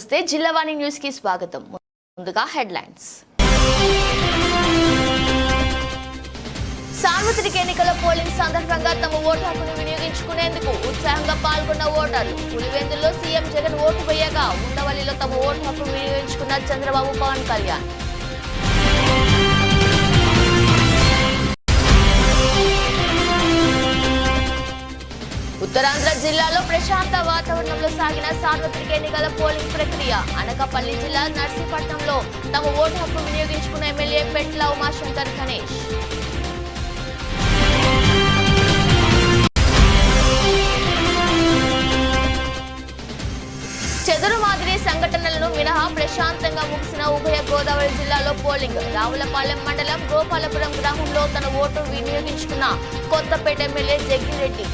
నమస్తే జిల్లావాణి న్యూస్ కి స్వాగతం. ముందుగా హెడ్లైన్స్. సార్వత్రిక ఎన్నికల పోలింగ్ సందర్భంగా తమ ఓటు హక్కును వినియోగించుకునేందుకు ఉత్సాహంగా పాల్గొన్న ఓటర్లు. పులివెందుల్లో సీఎం జగన్ ఓటు వేయగా ఉండవల్లిలో తమ ఓటు హక్కు వినియోగించుకున్న చంద్రబాబు, పవన్ కళ్యాణ్. ఉత్తరాంధ్ర జిల్లాలో ప్రశాంత వాతావరణంలో సాగిన సార్వత్రిక ఎన్నికల పోలింగ్ ప్రక్రియ. అనకాపల్లి జిల్లా నర్సీపట్నంలో తమ ఓటు హక్కు వినియోగించుకున్న ఎమ్మెల్యే పెట్ల ఉమాశంకర్ గణేష్. చెదురు మాదిరి సంఘటనలను మినహా ప్రశాంతంగా ముగిసిన ఉభయ గోదావరి జిల్లాలో పోలింగ్. రావులపాలెం మండలం గోపాలపురం గ్రామంలో తన ఓటు వినియోగించుకున్న కొత్తపేట ఎమ్మెల్యే జగ్గిరెడ్డి.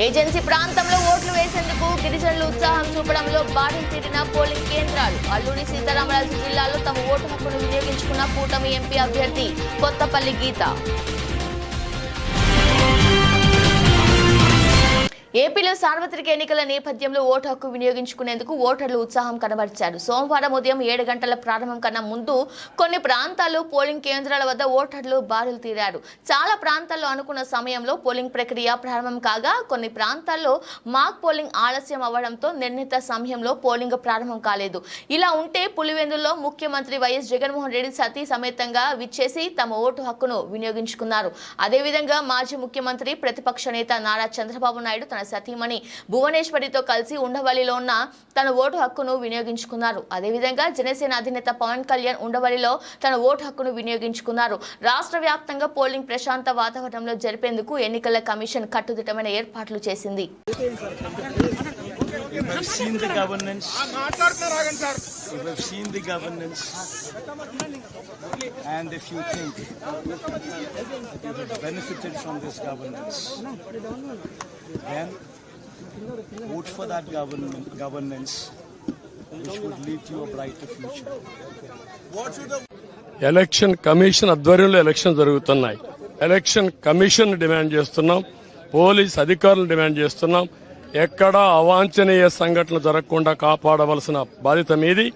ఏజెన్సీ ప్రాంతంలో ఓట్లు వేసేందుకు గిరిజనులు ఉత్సాహం చూపడంలో బారిన తీరిన పోలింగ్ కేంద్రాలు. అల్లూరి సీతారామరాజు జిల్లాలో తమ ఓటు హక్కును వినియోగించుకున్న కూటమి ఎంపీ అభ్యర్థి కొత్తపల్లి గీత. ఏపీలో సార్వత్రిక ఎన్నికల నేపథ్యంలో ఓటు హక్కు వినియోగించుకునేందుకు ఓటర్లు ఉత్సాహం కనబరిచారు. సోమవారం ఉదయం 7 గంటల ప్రారంభం కన్నా ముందు కొన్ని ప్రాంతాల్లో పోలింగ్ కేంద్రాల వద్ద ఓటర్లు బారులు తీరారు. చాలా ప్రాంతాల్లో అనుకున్న సమయంలో పోలింగ్ ప్రక్రియ ప్రారంభం కాగా కొన్ని ప్రాంతాల్లో మాక్ పోలింగ్ ఆలస్యం అవ్వడంతో నిర్ణీత సమయంలో పోలింగ్ ప్రారంభం కాలేదు. ఇలా ఉంటే పులివెందుల్లో ముఖ్యమంత్రి వైఎస్ జగన్మోహన్ రెడ్డి సతీ సమేతంగా విచ్చేసి తమ ఓటు హక్కును వినియోగించుకున్నారు. అదేవిధంగా మాజీ ముఖ్యమంత్రి ప్రతిపక్ష నేత నారా చంద్రబాబు నాయుడు తన సతీమణి భువనేశ్వరితో కలిసి ఉండవల్లిలో ఉన్న తన ఓటు హక్కును వినియోగించుకున్నారు. అదేవిధంగా జనసేన అధినేత పవన్ కళ్యాణ్ ఉండవల్లిలో తన ఓటు హక్కును వినియోగించుకున్నారు. రాష్ట్ర వ్యాప్తంగా పోలింగ్ ప్రశాంత వాతావరణంలో జరిపేందుకు ఎన్నికల కమిషన్ కట్టుదిట్టమైన ఏర్పాట్లు చేసింది. And if you think that you have benefited from this governance, then vote for that governance which would lead to a brighter future. Election commission ఆధ్వర్యంలో ఎలక్షన్ జరుగుతున్నాయి. ఎలక్షన్ కమిషన్ డిమాండ్ చేస్తున్నాం, పోలీస్ అధికారులను demand చేస్తున్నాం. ఎక్కడా అవాంఛనీయ సంఘటనలు జరగకుండా కాపాడవలసిన బాధ్యత మీది.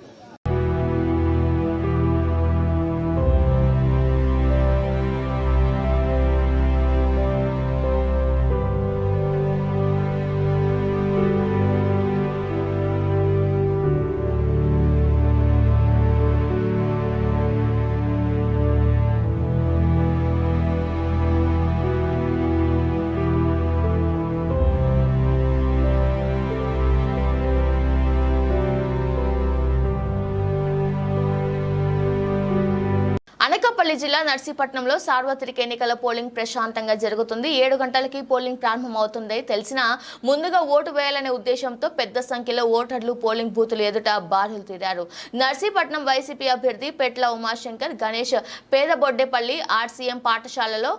అనకాపల్లి జిల్లా నర్సీపట్నంలో సార్వత్రిక ఎన్నికల పోలింగ్ ప్రశాంతంగా జరుగుతుంది. 7 గంటలకి పోలింగ్ ప్రారంభమవుతుంది. తెలిసినా ముందుగా ఓటు వేయాలనే ఉద్దేశంతో పెద్ద సంఖ్యలో ఓటర్లు పోలింగ్ బూతులు ఎదుట బారులు తీరారు. నర్సీపట్నం వైసీపీ అభ్యర్థి పెట్ల ఉమాశంకర్ గణేష్ పేదబొడ్డేపల్లి ఆర్సీఎం పాఠశాలలో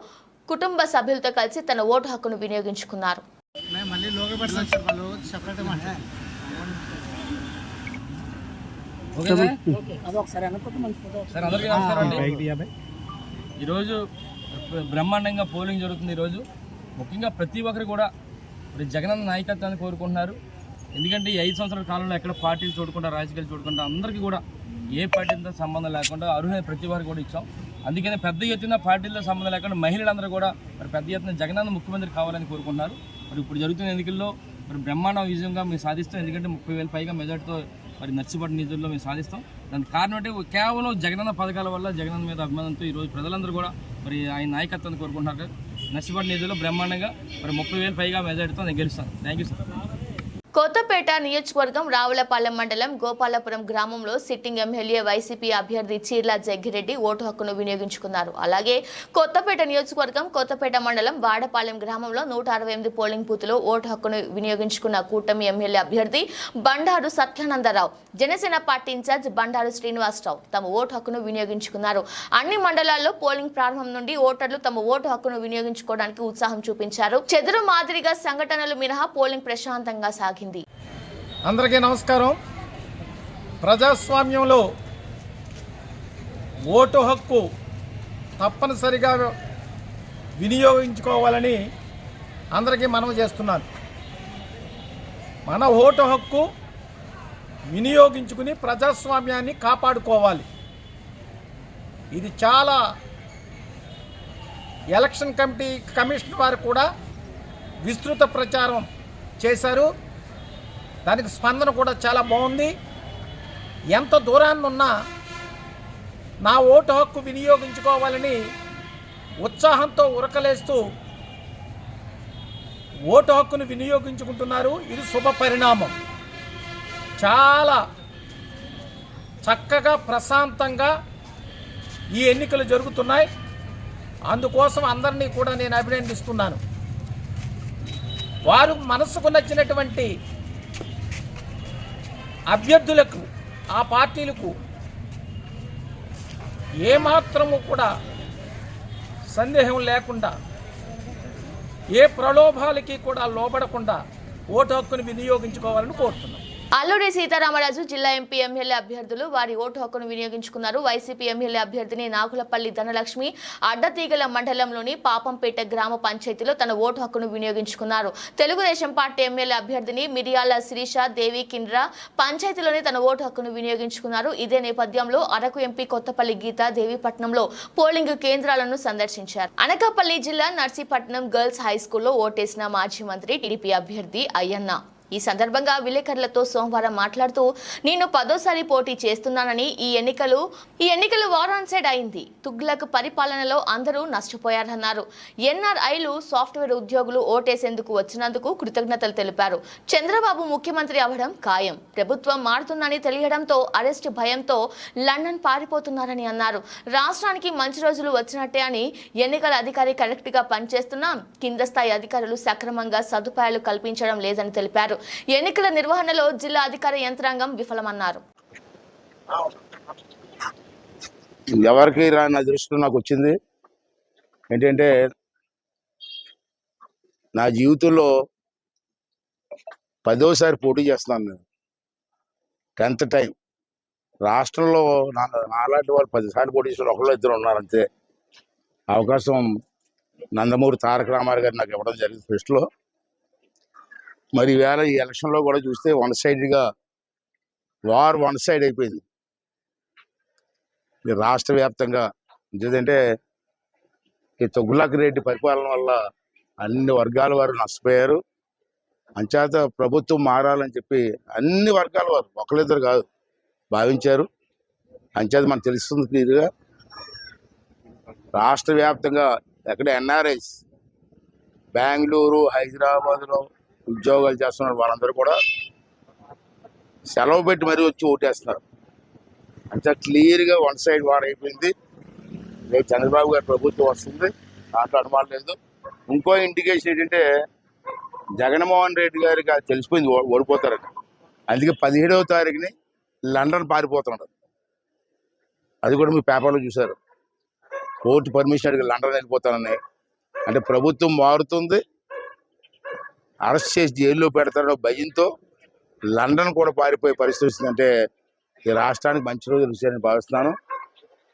కుటుంబ సభ్యులతో కలిసి తన ఓటు హక్కును వినియోగించుకున్నారు. ఈరోజు బ్రహ్మాండంగా పోలింగ్ జరుగుతుంది. ఈరోజు ముఖ్యంగా ప్రతి ఒక్కరు కూడా జగనన్న నాయకత్వాన్ని కోరుకుంటున్నారు. ఎందుకంటే ఈ 5 సంవత్సరాల కాలంలో ఎక్కడ పార్టీలు చూడకుండా రాజకీయాలు చూడకుండా అందరికీ కూడా ఏ పార్టీలతో సంబంధం లేకుండా అర్హులైన ప్రతి వారికి కూడా ఇచ్చాం. అందుకని పెద్ద ఎత్తున పార్టీలతో సంబంధం లేకుండా మహిళలందరూ కూడా మరి పెద్ద ఎత్తున జగనన్న ముఖ్యమంత్రి కావాలని కోరుకుంటున్నారు. మరి ఇప్పుడు జరుగుతున్న ఎన్నికల్లో మరి బ్రహ్మాండ విజయంగా మేము సాధిస్తాం. ఎందుకంటే 30,000 పైగా మెజార్టీతో మరి నర్సీపట్నం నిధుల్లో మేము సాధిస్తాం. దానికి కారణం అంటే కేవలం జగనన్న పథకాల వల్ల జగనన్న మీద అభిమానంతో ఈరోజు ప్రజలందరూ కూడా మరి ఆయన నాయకత్వాన్ని కోరుకుంటున్నారు. నర్సీపట్నం నిధుల్లో బ్రహ్మాండంగా మరి 30,000 పైగా మెజార్టీతో నేను గెలుస్తాను. Thank you sir. కొత్తపేట నియోజకవర్గం రావులపాలెం మండలం గోపాలపురం గ్రామంలో సిట్టింగ్ ఎమ్మెల్యే వైసీపీ అభ్యర్థి చీర్ల జగ్గిరెడ్డి ఓటు హక్కును వినియోగించుకున్నారు. అలాగే కొత్తపేట నియోజకవర్గం కొత్తపేట మండలం వాడపాలెం గ్రామంలో 168 పోలింగ్ బూత్లో ఓటు హక్కును వినియోగించుకున్న కూటమి ఎమ్మెల్యే అభ్యర్థి బండారు సత్యానందరావు, జనసేన పార్టీ ఇన్ఛార్జ్ బండారు శ్రీనివాసరావు తమ ఓటు హక్కును వినియోగించుకున్నారు. అన్ని మండలాల్లో పోలింగ్ ప్రారంభం నుండి ఓటర్లు తమ ఓటు హక్కును వినియోగించుకోవడానికి ఉత్సాహం చూపించారు. చెదురు మాదిరిగా సంఘటనలు మినహా పోలింగ్ ప్రశాంతంగా సాగింది. అందరికీ నమస్కారం. ప్రజాస్వామ్యంలో ఓటు హక్కు తప్పనిసరిగా వినియోగించుకోవాలని అందరికీ మనవి చేస్తున్నాను. మన ఓటు హక్కు వినియోగించుకుని ప్రజాస్వామ్యాన్ని కాపాడుకోవాలి. ఇది చాలా ఎలక్షన్ కమిషన్ వారు కూడా విస్తృత ప్రచారం చేశారు. దానికి స్పందన కూడా చాలా బాగుంది. ఎంత దూరాన్నున్నా నా ఓటు హక్కు వినియోగించుకోవాలని ఉత్సాహంతో ఉరకలేస్తూ ఓటు హక్కును వినియోగించుకుంటున్నారు. ఇది శుభ పరిణామం. చాలా చక్కగా ప్రశాంతంగా ఈ ఎన్నికలు జరుగుతున్నాయి. అందుకోసం అందరినీ కూడా నేను అభినందిస్తున్నాను. వారు మనసుకు నచ్చినటువంటి అభ్యర్థులకు, ఆ పార్టీలకు ఏమాత్రము కూడా సందేహం లేకుండా, ఏ ప్రలోభాలకి కూడా లోబడకుండా ఓటు హక్కును వినియోగించుకోవాలని కోరుతున్నాం. అల్లూరి సీతారామరాజు జిల్లా ఎంపీ ఎమ్మెల్యే అభ్యర్థులు వారి ఓటు హక్కును వినియోగించుకున్నారు. వైసీపీ ఎమ్మెల్యే అభ్యర్థిని నాగులపల్లి ధనలక్ష్మి అడ్డతీగల మండలంలోని పాపంపేట గ్రామ పంచాయతీలో తన ఓటు హక్కును వినియోగించుకున్నారు. తెలుగుదేశం పార్టీ ఎమ్మెల్యే అభ్యర్థిని మిరియాల శిరీష దేవి కిండ్రా పంచాయతీలోని తన ఓటు హక్కును వినియోగించుకున్నారు. ఇదే నేపథ్యంలో అరకు ఎంపీ కొత్తపల్లి గీత దేవీపట్నంలో పోలింగ్ కేంద్రాలను సందర్శించారు. అనకాపల్లి జిల్లా నర్సీపట్నం గర్ల్స్ హై స్కూల్లో ఓటేసిన మాజీ మంత్రి టీడీపీ అభ్యర్థి అయ్యన్న ఈ సందర్భంగా విలేకరులతో సోమవారం మాట్లాడుతూ నేను 10వ పోటీ చేస్తున్నానని ఈ ఎన్నికలు వారాన్ సైడ్ అయింది. తుగ్లక్ పరిపాలనలో అందరూ నష్టపోయారన్నారు. ఎన్ఆర్ఐలు సాఫ్ట్వేర్ ఉద్యోగులు ఓటేసేందుకు వచ్చినందుకు కృతజ్ఞతలు తెలిపారు. చంద్రబాబు ముఖ్యమంత్రి అవ్వడం ఖాయం. ప్రభుత్వం మారుతుందని తెలియడంతో అరెస్ట్ భయంతో లండన్ పారిపోతున్నారని అన్నారు. రాష్ట్రానికి మంచి రోజులు వచ్చినట్టే అని ఎన్నికల అధికారి కరెక్ట్ గా పనిచేస్తున్నాం. కింద స్థాయి అధికారులు సక్రమంగా సదుపాయాలు కల్పించడం లేదని తెలిపారు. ఎన్నికల నిర్వహణలో జిల్లా అధికార యంత్రాంగం విఫలమన్నారు. ఎవరికి రాని అదృష్టం నాకు వచ్చింది. ఏంటంటే నా జీవితంలో 10వ పోటీ చేస్తున్నాను. నేను 10th టైం రాష్ట్రంలో నాలాంటి వాళ్ళు 10 సార్లు పోటీ చేసిన ఒకళ్ళు ఇద్దరు ఉన్నారు అంతే. అవకాశం నందమూరి తారక రామారావు గారు నాకు ఇవ్వడం జరిగింది ఫస్ట్లో. మరి ఈవేళ ఈ ఎలక్షన్లో కూడా చూస్తే వన్ సైడ్ అయిపోయింది రాష్ట్ర వ్యాప్తంగా. ఎందుకంటే ఈ తుగ్లక్ రెడ్డి పరిపాలన వల్ల అన్ని వర్గాల వారు నష్టపోయారు. అంచేత ప్రభుత్వం మారాలని చెప్పి అన్ని వర్గాల వారు ఒకరిద్దరు కాదు భావించారు. అంచేత మనకు తెలుస్తుంది క్లియర్గా రాష్ట్ర వ్యాప్తంగా ఎక్కడ ఎన్ఆర్ఐస్ బెంగళూరు హైదరాబాద్లో ఉద్యోగాలు చేస్తున్నారు. వాళ్ళందరూ కూడా సెలవు పెట్టి మరీ వచ్చి ఓటేస్తున్నారు. అంతా క్లియర్గా వన్ సైడ్ వార్ అయిపోయింది. రేపు చంద్రబాబు గారి ప్రభుత్వం వస్తుంది, దాంట్లో అనుమానం లేదు. ఇంకో ఇండికేషన్ ఏంటంటే జగన్మోహన్ రెడ్డి గారికి అది తెలిసిపోయింది ఓడిపోతారని. అందుకే 17వ తారీఖుని లండన్ పారిపోతున్నాడు. అది కూడా మీ పేపర్లో చూశారు. కోర్టు పర్మిషన్ అడిగి లండన్ వెళ్ళిపోతానని. అంటే ప్రభుత్వం మారుతుంది, అరెస్ట్ చేసి జైల్లో పెడతారో భయంతో లండన్ కూడా పారిపోయే పరిస్థితి వస్తుందంటే ఈ రాష్ట్రానికి మంచి రోజులు విషయాన్ని భావిస్తున్నాను.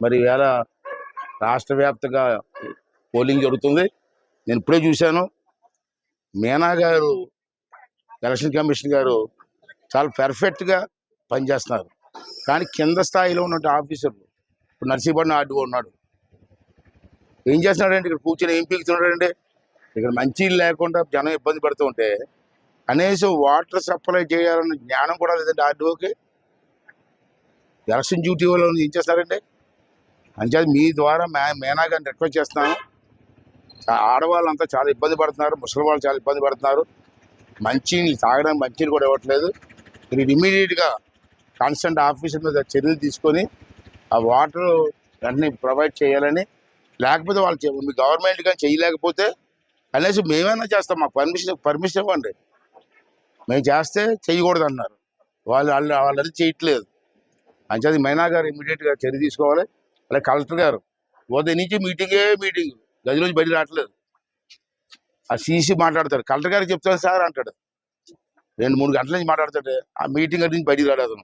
మరి ఈవేళ రాష్ట్ర వ్యాప్తంగా పోలింగ్ జరుగుతుంది. నేను ఇప్పుడే చూశాను, మీనా గారు ఎలక్షన్ కమిషన్ గారు చాలా పర్ఫెక్ట్గా పనిచేస్తున్నారు. కానీ కింద స్థాయిలో ఉన్న ఆఫీసర్లు, ఇప్పుడు నర్సీపట్నం ఆర్డీఓ ఉన్నాడు, ఏం చేస్తున్నాడంటే ఇక్కడ కూర్చొని ఏం పీకుతున్నాడంటే ఇక్కడ మంచి లేకుండా జనం ఇబ్బంది పడుతూ ఉంటే కనీసం వాటర్ సప్లై చేయాలన్న జ్ఞానం కూడా లేదంటే ఆర్డీఓకి. ఎలక్షన్ డ్యూటీ వాళ్ళు ఏం చేస్తారంటే. అంచేది మీ ద్వారా మీనా గారిని రిక్వెస్ట్ చేస్తున్నాను. ఆడవాళ్ళంతా చాలా ఇబ్బంది పడుతున్నారు, ముసలి వాళ్ళు చాలా ఇబ్బంది పడుతున్నారు. మంచినీళ్ళు తాగడానికి మంచినీళ్ళు కూడా ఇవ్వట్లేదు. మీరు ఇమీడియట్గా కన్సర్న్ ఆఫీసర్ మీద చర్యలు తీసుకొని ఆ వాటర్ వెంటనే ప్రొవైడ్ చేయాలని. లేకపోతే వాళ్ళు మీ గవర్నమెంట్ కానీ చేయలేకపోతే కనీసం మేమైనా చేస్తాం, మాకు పర్మిషన్ ఇవ్వండి. మేము చేస్తే చేయకూడదు అన్నారు. వాళ్ళది చేయట్లేదు. అంచేది మైనా గారు ఇమీడియట్గా చర్య తీసుకోవాలి. అలాగే కలెక్టర్ గారు ఉదయం నుంచి మీటింగ్ గదిలోంచి బయట రావట్లేదు. ఆ సీసీ మాట్లాడతాడు, కలెక్టర్ గారికి చెప్తాను సార్ అంటాడు. 2-3 గంటల నుంచి మాట్లాడతాడు. ఆ మీటింగ్ నుంచి బయటికి రాలేదు.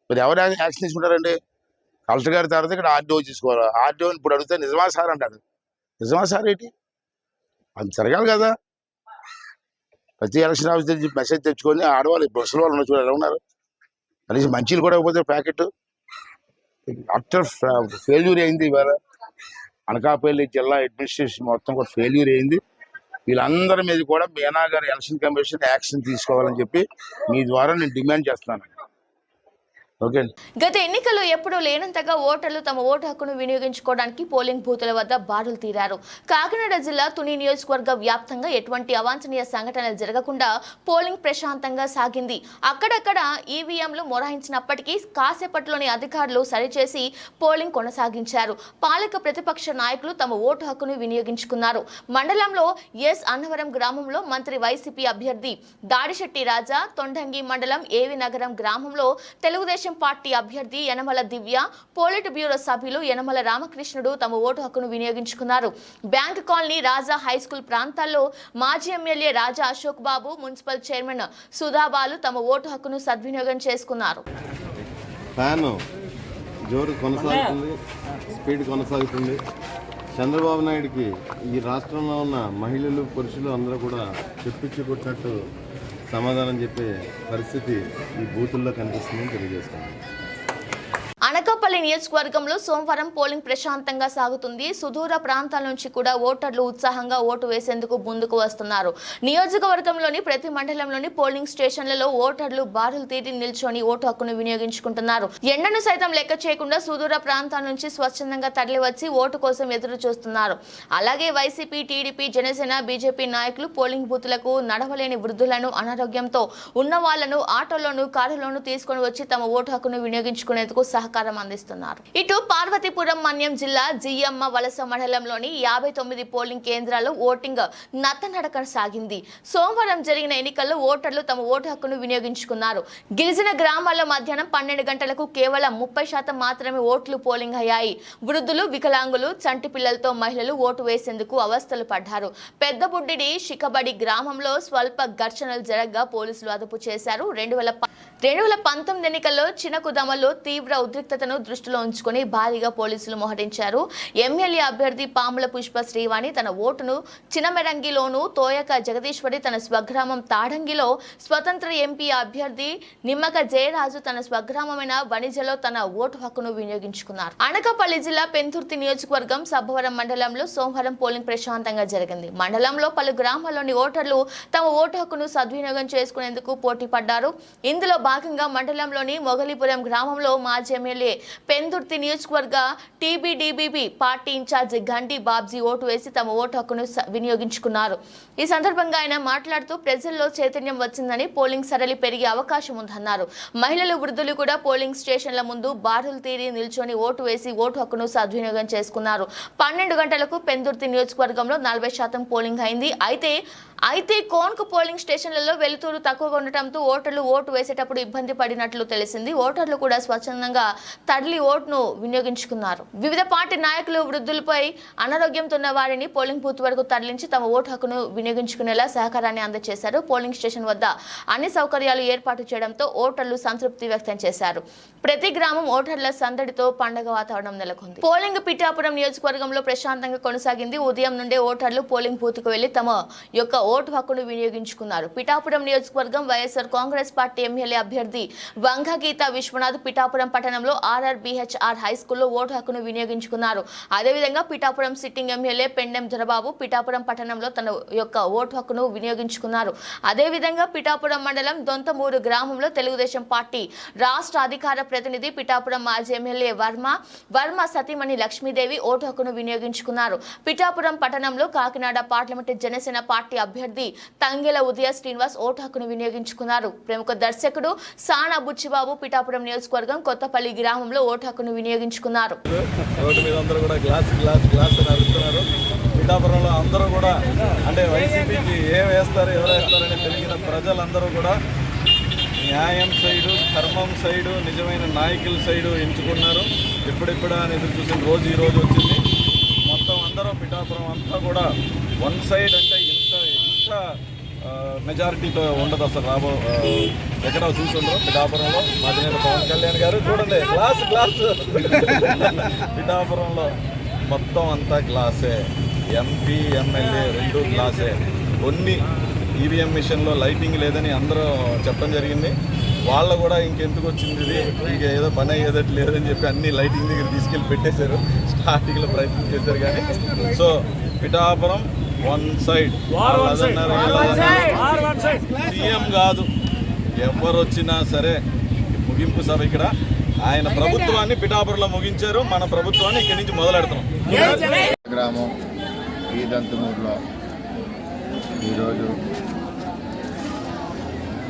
మరి ఎవరు యాక్షన్ తీసుకుంటారండి? కలెక్టర్ గారి తర్వాత ఇక్కడ ఆర్డీఓ తీసుకోవాలి. ఆర్డీఓని ఇప్పుడు అడిగితే నిజమా సార్ అంటాడు. నిజమా సార్ ఏంటి? అది జరగాలి కదా. ప్రతి ఎలక్షన్ ఆఫీస్ మెసేజ్ తెచ్చుకొని ఆడవాళ్ళు బస్సుల వాళ్ళు చూడాలి ఎలా ఉన్నారు. కనీసం మంచిలు కూడా ఇవ్వకపోతే ప్యాకెట్ అట్టర్ ఫెయిల్యూర్ అయింది. ఇవాళ అనకాపల్లి జిల్లా అడ్మినిస్ట్రేషన్ మొత్తం కూడా ఫెయిల్యూర్ అయింది. వీళ్ళందరి మీద కూడా మీనా గారు ఎలక్షన్ కమిషన్ యాక్షన్ తీసుకోవాలని చెప్పి మీ ద్వారా నేను డిమాండ్ చేస్తున్నాను. ఓకే. గత ఎన్నికల్లో ఎప్పుడూ లేనంతగా ఓటర్లు తమ ఓటు హక్కును వినియోగించుకోవడానికి పోలింగ్ బూతుల వద్ద బారులు తీరారు. కాకినాడ జిల్లా తుని నియోజకవర్గ వ్యాప్తంగా ఎటువంటి అవాంఛనీయ సంఘటనలు జరగకుండా పోలింగ్ ప్రశాంతంగా సాగింది. అక్కడక్కడ ఈవీఎంలు మొరాయించినప్పటికీ కాసేపట్లోని అధికారులు సరిచేసి పోలింగ్ కొనసాగించారు. పాలక ప్రతిపక్ష నాయకులు తమ ఓటు హక్కును వినియోగించుకున్నారు. మండలంలో ఎస్ అన్నవరం గ్రామంలో మంత్రి వైసీపీ అభ్యర్థి దాడిశెట్టి రాజా, తొండంగి మండలం ఏవి నగరం గ్రామంలో తెలుగుదేశం పార్టీ అభ్యర్థి యనమల దివ్య, పోలిట్ బ్యూరో సభ్యులు యనమల రామకృష్ణుడు తమ ఓటు హక్కును వినియోగించుకున్నారు. బ్యాంక్ కాలనీ, రాజా హైస్కూల్ ప్రాంతాల్లో మాజీ ఎమ్మెల్యే రాజా అశోక్ బాబు, మున్సిపల్ చైర్మన్ సుధాబాలు తమ ఓటు హక్కును సద్వినియోగం చేసుకున్నారు. ఫ్యాన్ జోరు కొనసాగుతుంది, స్పీడ్ కొనసాగుతుంది. చంద్రబాబు నాయుడికి ఈ రాష్ట్రంలో ఉన్న మహిళలు, పురుషులు అందరూ కూడా చెప్పించుకుంటున్నట్టు సమాధానం చెప్పే పరిస్థితి ఈ బూతుల్లో కనిపిస్తుందని తెలియజేస్తున్నాను. అనకాపల్లి నియోజకవర్గంలో సోమవారం పోలింగ్ ప్రశాంతంగా సాగుతుంది. సుదూర ప్రాంతాల నుంచి కూడా ఓటర్లు ఉత్సాహంగా ఓటు వేసేందుకు ముందుకు వస్తున్నారు. నియోజకవర్గంలోని ప్రతి మండలంలోని పోలింగ్ స్టేషన్లలో ఓటర్లు బారులు తీరి నిల్చొని ఓటు హక్కును వినియోగించుకుంటున్నారు. ఎండను సైతం లెక్క చేయకుండా సుదూర ప్రాంతాల నుంచి స్వచ్ఛందంగా తరలివచ్చి ఓటు కోసం ఎదురు చూస్తున్నారు. అలాగే వైసీపీ, టీడీపీ, జనసేన, బీజేపీ నాయకులు పోలింగ్ బూతులకు నడవలేని వృద్ధులను, అనారోగ్యంతో ఉన్న వాళ్లను ఆటోలోను, కారులోను తీసుకుని వచ్చి తమ ఓటు హక్కును వినియోగించుకునేందుకు సహకారం అందిస్తున్నారు. ఇటు పార్వతీపురం మన్యం జిల్లా జియ్యమ్మ వలస మండలంలోని 59 పోలింగ్ కేంద్రాల్లో ఓటింగ్ నత్తనడక సాగింది. సోమవారం జరిగిన ఎన్నికల్లో ఓటర్లు తమ ఓటు హక్కును వినియోగించుకున్నారు. గిరిజన గ్రామాల్లో మధ్యాహ్నం 12 గంటలకు కేవలం 30% మాత్రమే ఓట్లు పోలింగ్ అయ్యాయి. వృద్ధులు, వికలాంగులు, చంటి పిల్లలతో మహిళలు ఓటు వేసేందుకు అవస్థలు పడ్డారు. పెద్దబుడ్డిడి శిఖబడి గ్రామంలో స్వల్ప ఘర్షణలు జరగగా పోలీసులు అదుపు చేశారు. 2019 ఎన్నికల్లో చినకుదమలో తీవ్ర ఉద్రిక్తతను దృష్టిలో ఉంచుకొని భారీగా పోలీసులు మోహరించారు. ఎమ్మెల్యే అభ్యర్థి పాముల పుష్ప శ్రీవాణి తన ఓటును చినమెరంగిలోను, తోయక జగదీశ్వరి తన స్వగ్రామం తాడంగిలో, స్వతంత్ర ఎంపీ అభ్యర్థి నిమ్మక జయరాజు తన స్వగ్రామమైన వణిజలో తన ఓటు హక్కును వినియోగించుకున్నారు. అనకాపల్లి జిల్లా పెందుర్తి నియోజకవర్గం సబ్బవరం మండలంలో సోమవారం పోలింగ్ ప్రశాంతంగా జరిగింది. మండలంలో పలు గ్రామాల్లోని ఓటర్లు తమ ఓటు హక్కును సద్వినియోగం చేసుకునేందుకు పోటీ పడ్డారు. ఇందులో భాగంగా మండలంలోని మొగలిపురం గ్రామంలో మాజీ ఎమ్మెల్యే పెందుర్తి నియోజకవర్గ టీబీడీబీబీ పార్టీ ఇన్ఛార్జి గండి బాబ్జీ ఓటు వేసి తమ ఓటు హక్కును వినియోగించుకున్నారు. ఈ సందర్భంగా ఆయన మాట్లాడుతూ ప్రజల్లో చైతన్యం వచ్చిందని, పోలింగ్ సరళి పెరిగే అవకాశం ఉందన్నారు. మహిళలు, వృద్ధులు కూడా పోలింగ్ స్టేషన్ల ముందు బారులు తీరి నిల్చొని ఓటు వేసి ఓటు హక్కును సద్వినియోగం చేసుకున్నారు. 12 గంటలకు పెందుర్తి నియోజకవర్గంలో 40% పోలింగ్ అయింది. అయితే కోన్కు పోలింగ్ స్టేషన్లలో వెలుతురు తక్కువగా ఉండటంతో ఓటర్లు ఓటు వేసేటప్పుడు ఇబ్బంది పడినట్లు తెలిసింది. ఓటర్లు కూడా స్వచ్ఛందంగా తరలి ఓటును వినియోగించుకున్నారు. వివిధ పార్టీ నాయకులు వృద్ధులపై అనారోగ్యంతో ఉన్న వారిని పోలింగ్ బూత్ వరకు తరలించి తమ ఓటు హక్కును వినియోగించుకునేలా సహకారాన్ని అందజేశారు. పోలింగ్ స్టేషన్ వద్ద అన్ని సౌకర్యాలు ఏర్పాటు చేయడంతో ఓటర్లు సంతృప్తి వ్యక్తం చేశారు. ప్రతి గ్రామం ఓటర్ల సందడితో పండగ వాతావరణం నెలకొంది. పోలింగ్ పిఠాపురం నియోజకవర్గంలో ప్రశాంతంగా కొనసాగింది. ఉదయం నుండే ఓటర్లు పోలింగ్ బూత్కు వెళ్లి తమ యొక్క ఓటు హక్కును వినియోగించుకున్నారు. పిఠాపురం నియోజకవర్గం వైఎస్ఆర్ కాంగ్రెస్ పార్టీ ఎమ్మెల్యే అభ్యర్థి వంగగీత విశ్వనాథ్ పిఠాపురం పట్టణంలో ఆర్ఆర్బీహెచ్ఆర్ హైస్కూల్లో ఓటు హక్కును వినియోగించుకున్నారు. అదేవిధంగా పిఠాపురం సిట్టింగ్ ఎమ్మెల్యే పెండెం దొరబాబు పిఠాపురం పట్టణంలో తన యొక్క ఓటు హక్కును వినియోగించుకున్నారు. అదేవిధంగా పిఠాపురం మండలం దొంతమూరు గ్రామంలో తెలుగుదేశం పార్టీ రాష్ట్ర అధికార ప్రతినిధి పిఠాపురం మాజీ ఎమ్మెల్యే వర్మ సతీమణి లక్ష్మీదేవి ఓటు హక్కును వినియోగించుకున్నారు. పిఠాపురం పట్టణంలో కాకినాడ పార్లమెంటు జనసేన పార్టీ అభ్యర్థి తంగెల ఉదయ శ్రీనివాస్ ఓటు హక్కును వినియోగించుకున్నారు. ప్రముఖ దర్శకుడు సానా బుచ్చిబాబు పిఠాపురం నియోజకవర్గం కొత్తపల్లి గ్రామంలో ఓటు హక్కును వినియోగించుకున్నారు. రోడ్డు మీద అందరూ కూడా గ్లాస్ నడుస్తున్నారు. పిఠాపురంలో అందరూ కూడా అంటే వైసీపీకి ఏం వేస్తారు, ఎవరు వేస్తారని తెలిసిన ప్రజలందరూ కూడా న్యాయం సైడు, ధర్మం సైడు, నిజమైన నాయకుల సైడు ఎంచుకున్నారు. ఎప్పుడెప్పుడు అని ఎదురు చూసిన రోజు ఈ రోజు వచ్చింది. మొత్తం అందరూ పిఠాపురం అంతా కూడా వన్ సైడ్ అంటే ఇంత మెజారిటీతో ఉండదు అసలు. ఎక్కడో చూస్తుండ్రో పిఠాపురంలో మా అధినేత పవన్ కళ్యాణ్ గారు చూడండి గ్లాస్ పిఠాపురంలో మొత్తం అంతా గ్లాసే. MP, MLA 2 గ్లాసే. కొన్ని ఈవీఎం మిషన్లో లైటింగ్ లేదని అందరూ చెప్పడం జరిగింది. వాళ్ళు కూడా ఇంకెందుకు వచ్చింది ఇది, ఇంకేదో పని అయ్యేదట్టు లేదని చెప్పి అన్ని లైటింగ్ దగ్గర తీసుకెళ్ళి పెట్టేశారు. స్టార్టింగ్లో ప్రయత్నం చేశారు కానీ so Pithapuram one side. CM కాదు, ఎవరు వచ్చినా సరే ముగింపు సభ ఇక్కడ. ఆయన ప్రభుత్వాన్ని పిఠాపురంలో ముగించారు, మన ప్రభుత్వాన్ని ఇక్కడి నుంచి మొదలెడతాం. గ్రామం ఈదంతమూరులో ఈరోజు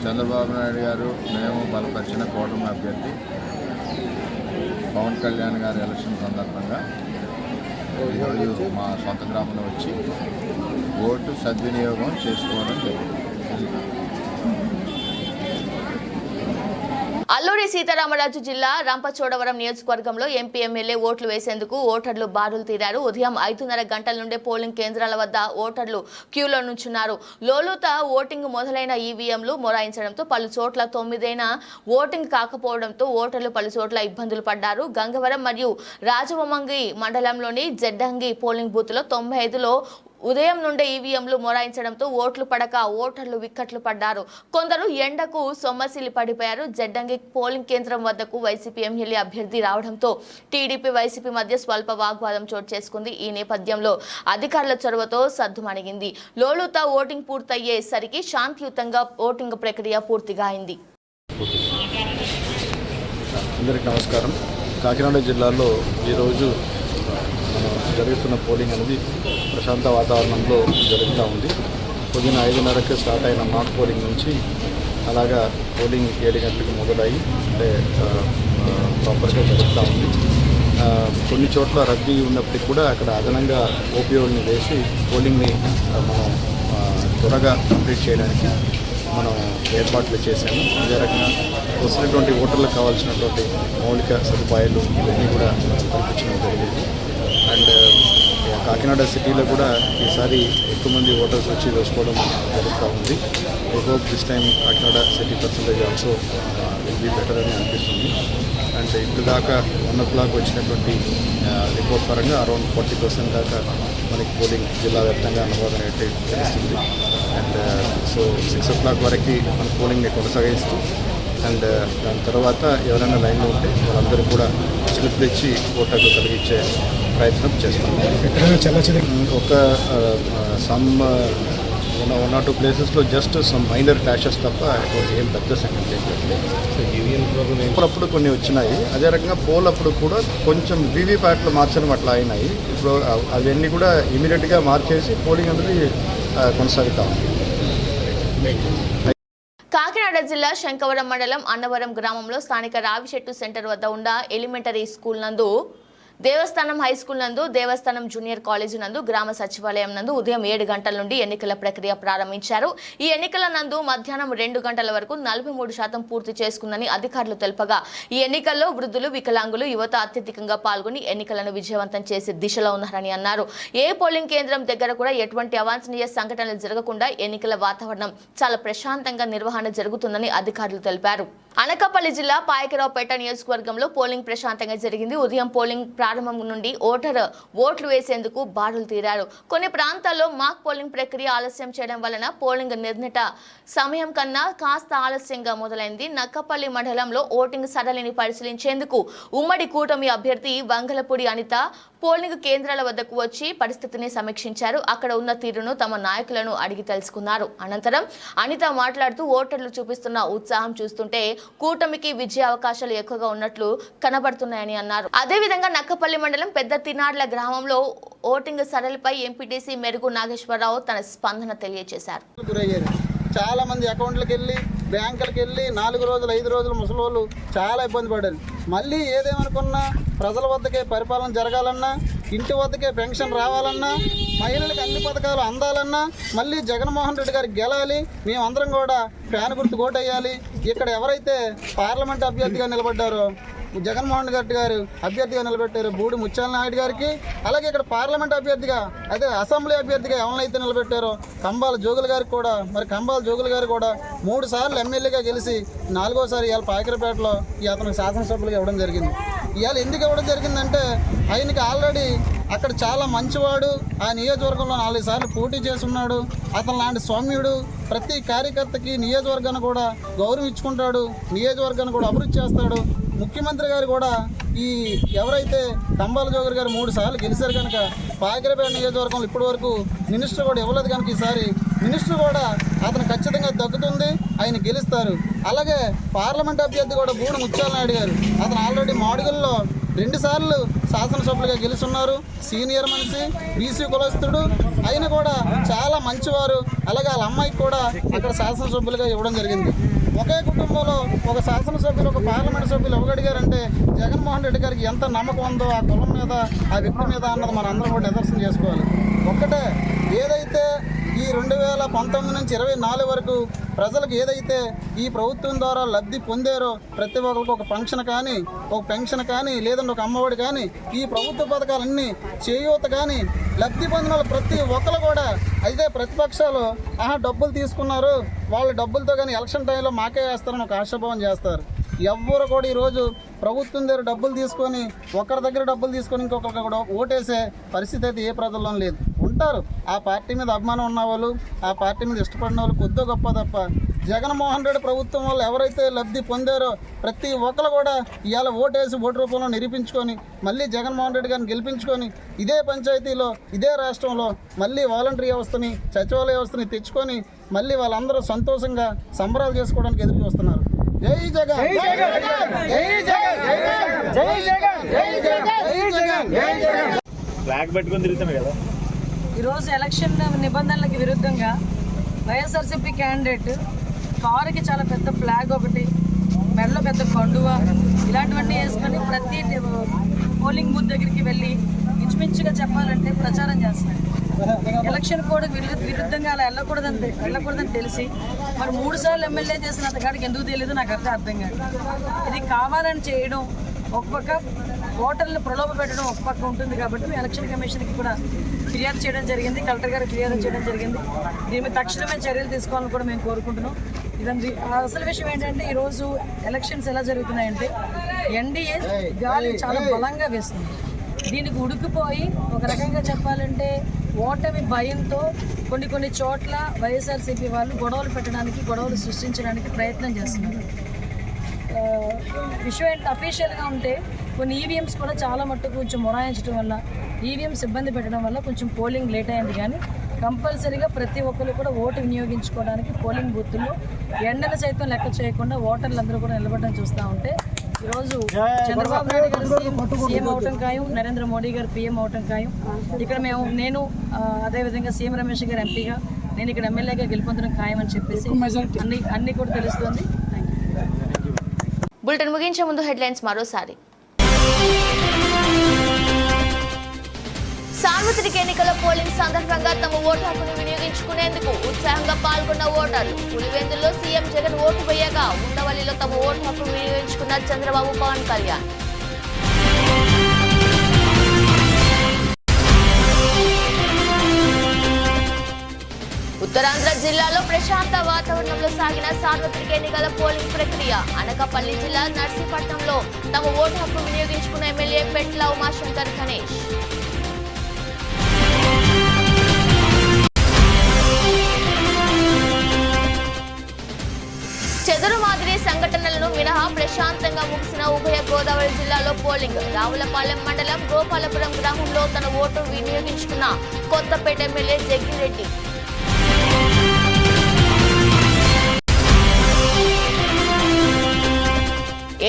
చంద్రబాబు నాయుడు గారు మేము బలపరిచిన కూటమి అభ్యర్థి పవన్ కళ్యాణ్ గారి ఎలక్షన్ సందర్భంగా ఈరోజు మా సొంత గ్రామంలో వచ్చి ఓటు సద్వినియోగం చేసుకోవడం జరిగింది. అల్లూరి సీతారామరాజు జిల్లా రంపచోడవరం నియోజకవర్గంలో ఎంపీ ఎమ్మెల్యే ఓట్లు వేసేందుకు ఓటర్లు బారులు తీరారు. ఉదయం 5:30 గంటల నుండే పోలింగ్ కేంద్రాల వద్ద ఓటర్లు క్యూలో నుంచున్నారు. లోలుత ఓటింగ్ మొదలైన ఈవీఎంలు మొరాయించడంతో పలు చోట్ల 9 ఓటింగ్ కాకపోవడంతో ఓటర్లు పలు చోట్ల ఇబ్బందులు పడ్డారు. గంగవరం మరియు రాజవొమ్మంగి మండలంలోని జడ్డంగి పోలింగ్ బూత్లో 95లో ఉదయం నుండే ఈవీఎంలు మొరాయించడంతో ఓట్లు పడక ఓటర్లు విక్కట్లు పడ్డారు. కొందరు ఎండకు సొమ్మసిల్లి పడిపోయారు. జడ్డంగి పోలింగ్ కేంద్రం వద్దకు వైసీపీ ఎమ్మెల్యే అభ్యర్థి రావడంతో టీడీపీ వైసీపీ మధ్య స్వల్ప వాగ్వాదం చోటు చేసుకుంది. ఈ నేపథ్యంలో అధికారుల చొరవతో సద్దుమణిగింది. లోలుత ఓటింగ్ పూర్తయ్యేసరికి శాంతియుతంగా ఓటింగ్ ప్రక్రియ పూర్తిగా అయింది. అందరికీ నమస్కారం. కాకినాడ జిల్లాలో ఈరోజు జరుగుతున్న పోలింగ్ అనేది ప్రశాంత వాతావరణంలో జరుగుతూ ఉంది. పొద్దున 5:30కి స్టార్ట్ అయిన మాక్ పోలింగ్ నుంచి అలాగా పోలింగ్ 7 గంటలకు మొదలయ్యి అంటే ప్రాపర్గా జరుగుతూ ఉంది. కొన్ని చోట్ల రద్దీ ఉన్నప్పటికీ కూడా అక్కడ అదనంగా ఓపీఓల్ని వేసి పోలింగ్ని మనం త్వరగా కంప్లీట్ చేయడానికి మనం ఏర్పాట్లు చేశాము. అదే రకంగా వస్తున్నటువంటి ఓటర్లకు కావాల్సినటువంటి మౌలిక సదుపాయాలు ఇవన్నీ కూడా కల్పించడం జరిగింది. అండ్ కాకినాడ సిటీలో కూడా ఈసారి ఎక్కువ మంది ఓటర్స్ వచ్చి వేసుకోవడం జరుగుతూ ఉంది. I hope this time Kakinada city percentage also will be better అని అనిపిస్తుంది. అండ్ ఇప్పుడు దాకా 1 o'clock వచ్చినటువంటి రిపోర్ట్ పరంగా అరౌండ్ 40% దాకా మనకి పోలింగ్ జిల్లా వ్యాప్తంగా నమోదు అయితే తెలుస్తుంది. అండ్ సో 6 o'clock వరకు మన పోలింగ్ని కొనసాగిస్తూ అండ్ దాని తర్వాత ఎవరైనా లైన్లో ఉంటే వాళ్ళందరూ కూడా స్లిప్లు ఇచ్చి ఓటర్లు కలిగించే ప్రయత్నం చేస్తాం. ఒక సమ్ 1 or 2 ప్లేసెస్లో జస్ట్ సమ్ మైనర్ క్లాషెస్ తప్ప ఏం పెద్ద సంఖ్య అప్పుడు కొన్ని వచ్చినాయి. అదే రకంగా పోల్ అప్పుడు కూడా కొంచెం వీవీప్యాట్లు మార్చడం అట్లా అయినాయి. ఇప్పుడు అవన్నీ కూడా ఇమీడియట్గా మార్చేసి పోలింగ్ అనేది కొనసాగుతూ ఉంది. కాకినాడ జిల్లా శంకవరం మండలం అన్నవరం గ్రామంలో స్థానిక రావిచెట్టు సెంటర్ వద్ద ఉన్న ఎలిమెంటరీ స్కూల్ నందు, దేవస్థానం హై స్కూల్ నందు, దేవస్థానం జూనియర్ కాలేజీ నందు, గ్రామ సచివాలయం నందు ఉదయం 7 గంటల నుండి ఎన్నికల ప్రక్రియ ప్రారంభించారు. ఈ ఎన్నికల నందు మధ్యాహ్నం 2 గంటల వరకు 43% పూర్తి చేసుకుందని అధికారులు తెలుపగా, ఈ ఎన్నికల్లో వృద్ధులు, వికలాంగులు, యువత అత్యధికంగా పాల్గొని ఎన్నికలను విజయవంతం చేసే దిశలో ఉన్నారని అన్నారు. ఏ పోలింగ్ కేంద్రం దగ్గర కూడా ఎటువంటి అవాంఛనీయ సంఘటనలు జరగకుండా ఎన్నికల వాతావరణం చాలా ప్రశాంతంగా నిర్వహణ జరుగుతుందని అధికారులు తెలిపారు. అనకాపల్లి జిల్లా పాయకరావుపేట నియోజకవర్గంలో పోలింగ్ ప్రశాంతంగా జరిగింది. ఉదయం పోలింగ్ ప్రారంభం నుండి ఓట్లు వేసేందుకు బారులు తీరారు. కొన్ని ప్రాంతాల్లో మాక్ పోలింగ్ ప్రక్రియ ఆలస్యం చేయడం వలన పోలింగ్ నిర్ణీత సమయం కన్నా కాస్త ఆలస్యంగా మొదలైంది. నక్కపల్లి మండలంలో ఓటింగ్ సరళిని పరిశీలించేందుకు ఉమ్మడి కూటమి అభ్యర్థి వంగలపూడి అనిత పోలింగ్ కేంద్రాల వద్దకు వచ్చి పరిస్థితిని సమీక్షించారు. అక్కడ ఉన్న తీరును తమ నాయకులను అడిగి తెలుసుకున్నారు. అనంతరం అనిత మాట్లాడుతూ ఓటర్లు చూపిస్తున్న ఉత్సాహం చూస్తుంటే కూటమికి విజయ అవకాశాలు ఎక్కువగా ఉన్నట్లు కనబడుతున్నాయని అన్నారు. అదేవిధంగా నక్కపల్లి మండలం పెద్ద తినాడ్ల గ్రామంలో ఓటింగ్ సరళిపై ఎంపీటీసీ మెరుగు నాగేశ్వరరావు తన స్పందన తెలియజేశారు. చాలా మంది అకౌంట్లకు వెళ్ళి బ్యాంకులకు వెళ్ళి 4 రోజులు 5 రోజులు ముసలోళ్ళు చాలా ఇబ్బంది పడారు. మళ్ళీ ఏదేమనుకున్నా ప్రజల వద్దకే పరిపాలన జరగాలన్నా, ఇంటి వద్దకే పెన్షన్ రావాలన్నా, మహిళలకు అన్ని పథకాలు అందాలన్నా, మళ్ళీ జగన్మోహన్ రెడ్డి గారికి గెలాలి. మేమందరం కూడా ఫ్యాన్ గుర్తు ఓటేయాలి. ఇక్కడ ఎవరైతే పార్లమెంట్ అభ్యర్థిగా నిలబడ్డారో జగన్మోహన్ రెడ్డి గారు అభ్యర్థిగా నిలబెట్టారు బూడి ముత్యాల నాయుడు గారికి. అలాగే ఇక్కడ పార్లమెంట్ అభ్యర్థిగా అదే అసెంబ్లీ అభ్యర్థిగా ఎవరైతే నిలబెట్టారో కంబాల జోగులు గారికి కూడా కంబాల జోగులు గారు కూడా 3 సార్లు ఎమ్మెల్యేగా గెలిచి 4వసారి ఇవాళ పాకిరపేటలో అతనికి శాసనసభ్యులుగా ఇవ్వడం జరిగింది. ఇవాళ ఎందుకు ఇవ్వడం జరిగిందంటే ఆయనకి ఆల్రెడీ అక్కడ చాలా మంచివాడు, ఆ నియోజకవర్గంలో 4 సార్లు పోటీ చేస్తున్నాడు, అతను లాంటి సౌమ్యుడు, ప్రతి కార్యకర్తకి నియోజకవర్గాన్ని కూడా గౌరవించుకుంటాడు, నియోజకవర్గాన్ని కూడా అభివృద్ధి చేస్తాడు. ముఖ్యమంత్రి గారు కూడా ఈ ఎవరైతే కంబాల జోగర్ గారు 3 సార్లు గెలిచారు కనుక పాకిరపేట నియోజకవర్గంలో ఇప్పటి వరకు మినిస్టర్ కూడా ఇవ్వలేదు కనుక ఈసారి మినిస్టర్ కూడా అతను ఖచ్చితంగా దక్కుతుంది, ఆయన గెలుస్తారు. అలాగే పార్లమెంట్ అభ్యర్థి కూడా బూడి ముత్యాల నాయుడు గారు అతను ఆల్రెడీ మాడుగుల్లో 2 సార్లు శాసనసభ్యులుగా గెలుచున్నారు, సీనియర్ మనిషి, బీసీ కులస్తుడు, ఆయన కూడా చాలా మంచివారు. అలాగే వాళ్ళ అమ్మాయికి కూడా అక్కడ శాసనసభ్యులుగా ఇవ్వడం జరిగింది. ఒకే కుటుంబంలో ఒక శాసనసభ్యులు ఒక పార్లమెంట్ సభ్యులు ఇవ్వగలిగారంటే జగన్మోహన్ రెడ్డి గారికి ఎంత నమ్మకం ఉందో ఆ కులం మీద ఆ వ్యక్తి మీద అన్నది మన అందరం కూడా నిదర్శనం చేసుకోవాలి. ఒక్కటే ఏదైతే ఈ 2019 నుంచి 24 వరకు ప్రజలకు ఏదైతే ఈ ప్రభుత్వం ద్వారా లబ్ధి పొందారో ప్రతి ఒక్కరికి ఒక ఫంక్షన్ కానీ ఒక పెన్షన్ కానీ లేదంటే ఒక అమ్మఒడి కానీ ఈ ప్రభుత్వ పథకాలన్నీ చేయూత కానీ లబ్ధి పొందిన వాళ్ళు ప్రతి ఒక్కరు కూడా అయితే ప్రతిపక్షాలు డబ్బులు తీసుకున్నారు వాళ్ళ డబ్బులతో కానీ ఎలక్షన్ టైంలో మాకే వేస్తారని ఒక ఆశాభావం చేస్తారు. ఎవ్వరు కూడా ఈరోజు ప్రభుత్వం దగ్గర డబ్బులు తీసుకొని ఒకరి దగ్గర డబ్బులు తీసుకొని ఇంకొకరికి కూడా ఓటేసే పరిస్థితి అయితే ఏ ప్రజల్లో లేదు. ఉంటారు ఆ పార్టీ మీద అభిమానం ఉన్నవాళ్ళు, ఆ పార్టీ మీద ఇష్టపడిన వాళ్ళు కొద్దో గొప్ప తప్ప జగన్మోహన్ రెడ్డి ప్రభుత్వం వాళ్ళు ఎవరైతే లబ్ధి పొందారో ప్రతి ఒక్కరు కూడా ఇవాళ ఓటేసి ఓటు రూపంలో నిరూపించుకొని మళ్ళీ జగన్మోహన్ రెడ్డి గారిని గెలిపించుకొని ఇదే పంచాయతీలో ఇదే రాష్ట్రంలో మళ్ళీ వాలంటరీ వ్యవస్థని సచివాలయ వ్యవస్థని తెచ్చుకొని మళ్ళీ వాళ్ళందరూ సంతోషంగా సంబరాలు చేసుకోవడానికి ఎదురు చూస్తున్నారు. జై జగన్, జై జగన్, జై జగన్, జై జగన్, జై జగన్, జై జగన్, జై జగన్. ఫ్లాగ్ పెట్టుకొని తిరుగుతున్నారు కదా. ఈరోజు ఎలక్షన్ నిబంధనలకు విరుద్ధంగా వైఎస్ఆర్సీపీ క్యాండిడేట్ కారుకి చాలా పెద్ద ఫ్లాగ్ ఒకటి, మెడలో పెద్ద కండువ ఇలాంటివన్నీ వేసుకొని ప్రతి పోలింగ్ బూత్ దగ్గరికి వెళ్ళి ఇంచుమించుగా చెప్పాలంటే ప్రచారం చేస్తున్నారు. ఎలక్షన్ కోడ్ విరుద్ధంగా అలా వెళ్ళకూడదని తెలిసి మరి 3 సార్లు ఎమ్మెల్యే చేసిన అతగాడికి ఎందుకు తెలియదు నాకు అర్థం కాదు. ఇది కావాలని చేయడం ఒక పక్క ఓటర్లను ప్రలోభ పెట్టడం ఒక పక్క ఉంటుంది కాబట్టి మేము ఎలక్షన్ కమిషన్కి కూడా ఫిర్యాదు చేయడం జరిగింది, కలెక్టర్ గారికి ఫిర్యాదు చేయడం జరిగింది. దీని మీద తక్షణమే చర్యలు తీసుకోవాలని కూడా మేము కోరుకుంటున్నాం. ఇదంతా అసలు విషయం ఏంటంటే ఈరోజు ఎలక్షన్స్ ఎలా జరుగుతున్నాయంటే ఎన్డీఏ గాలి చాలా బలంగా వేస్తుంది. దీనికి ఉడికిపోయి ఒక రకంగా చెప్పాలంటే ఓటమి భయంతో కొన్ని చోట్ల వైఎస్ఆర్సీపీ వాళ్ళు గొడవలు సృష్టించడానికి ప్రయత్నం చేస్తున్నారు. విషయం ఏంటి అఫీషియల్గా ఉంటే కొన్ని ఈవీఎంస్ కూడా చాలా మట్టుకు కొంచెం మొరాయించడం వల్ల ఈవీఎంస్ ఇబ్బంది పెట్టడం వల్ల కొంచెం పోలింగ్ లేట్ అయింది. కానీ కంపల్సరీగా ప్రతి ఒక్కరు కూడా ఓటు వినియోగించుకోవడానికి పోలింగ్ బూత్తుల్లో ఎండలు సైతం లెక్క చేయకుండా ఓటర్లందరూ కూడా నిలబడడం చూస్తూ ఉంటే ఈరోజు చంద్రబాబు నాయుడు గారు సీఎం అవటం ఖాయం, నరేంద్ర మోడీ గారు పీఎం అవటం ఖాయం. ఇక్కడ నేను అదేవిధంగా సీఎం రమేష్ గారు ఎంపీగా, నేను ఇక్కడ ఎమ్మెల్యేగా గెలుపొందడం ఖాయం అని చెప్పేసి అన్ని కూడా తెలుస్తుంది. బులెటిన్ ముగించే ముందు హెడ్లైన్స్ మరోసారి. సార్వత్రిక ఎన్నికల పోలింగ్ సందర్భంగా తమ ఓటు హక్కును వినియోగించుకునేందుకు ఉత్సాహంగా పాల్గొన్న ఓటర్లు. పులివెందుల్లో సీఎం జగన్ ఓటు వేయగా ఉండవల్లిలో తమ ఓటు హక్కు వినియోగించుకున్న చంద్రబాబు, పవన్ కళ్యాణ్. ఉత్తరాంధ్ర జిల్లాలో ప్రశాంత వాతావరణంలో సాగిన సార్వత్రిక ఎన్నికల పోలింగ్ ప్రక్రియ. అనకాపల్లి జిల్లా నర్సీపట్నంలో తమ ఓటు హక్కు వినియోగించుకున్న ఎమ్మెల్యే పెట్ల ఉమాశంకర్ గణేష్. చెదురు మాదిరి సంఘటనలను మినహా ప్రశాంతంగా ముగిసిన ఉభయ గోదావరి జిల్లాలో పోలింగ్. రావులపాలెం మండలం గోపాలపురం గ్రామంలో తన ఓటు వినియోగించుకున్న కొత్తపేట ఎమ్మెల్యే జగ్గిరెడ్డి.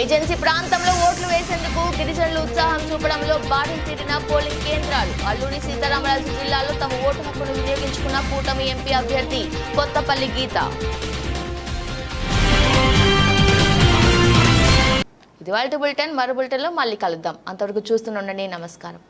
ఏజెన్సీ ప్రాంతంలో ఓట్లు వేసేందుకు గిరిజనులు ఉత్సాహం చూపడంలో బారులు తీరిన పోలింగ్ కేంద్రాలు. అల్లూరి సీతారామరాజు జిల్లాలో తమ ఓటు హక్కును వినియోగించుకున్న కూటమి ఎంపీ అభ్యర్థి కొత్తపల్లి గీత. ఇది వాళ్ళ బులెటిన్. మరో బులెటిన్లో మళ్ళీ కలుద్దాం. అంతవరకు చూస్తూనే ఉండండి. నమస్కారం.